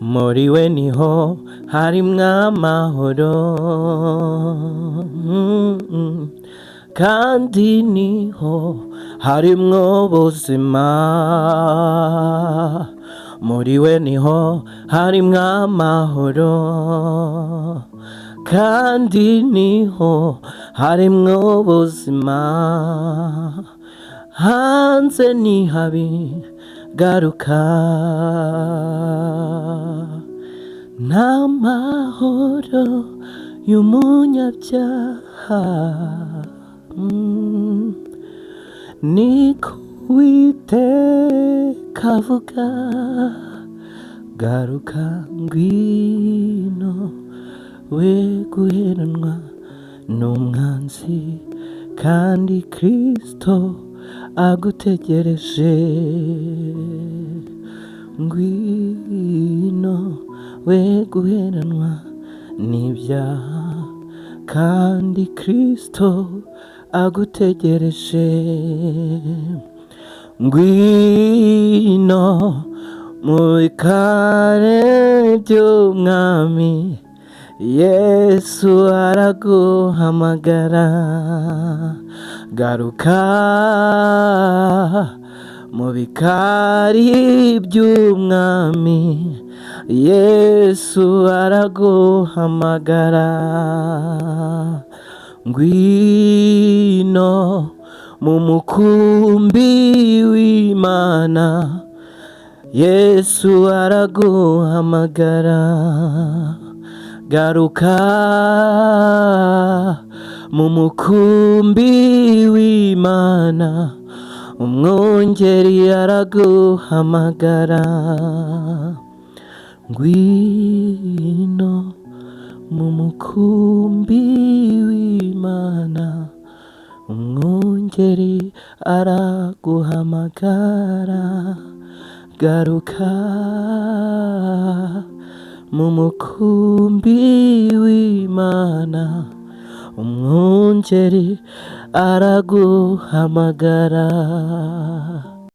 muri we niho harimwo amahoro, kandi niho harimwo ubuzima. Muri we niho harimwo amahoro, kandi niho harimwo ubuzima. Hanze ni habi garuka, n'amahoro y'umunyabyaha. Niko Uwiteka avuga, garuka ngwino we guheranwa n'umwanzi, kandi Kristo agutegereje. Ngwino we guheranwa n'ibyaha, kandi Kristo agutegereje. Ngwino mu bikare by'umwami, Yesu araguhamagara. Garuka mu bikari by'umwami, Yesu araguhamagara. Ngwino mu mukumbi w'Imana, Yesu araguhamagara. Garuka mu mukumbi w'Imana, umwungeri araguhamagara. Ngwino mu mukumbi w'Imana, umwungeri araguhamagara. Garuka mu mukumbi w'Imana, umwungeri araguhamagara.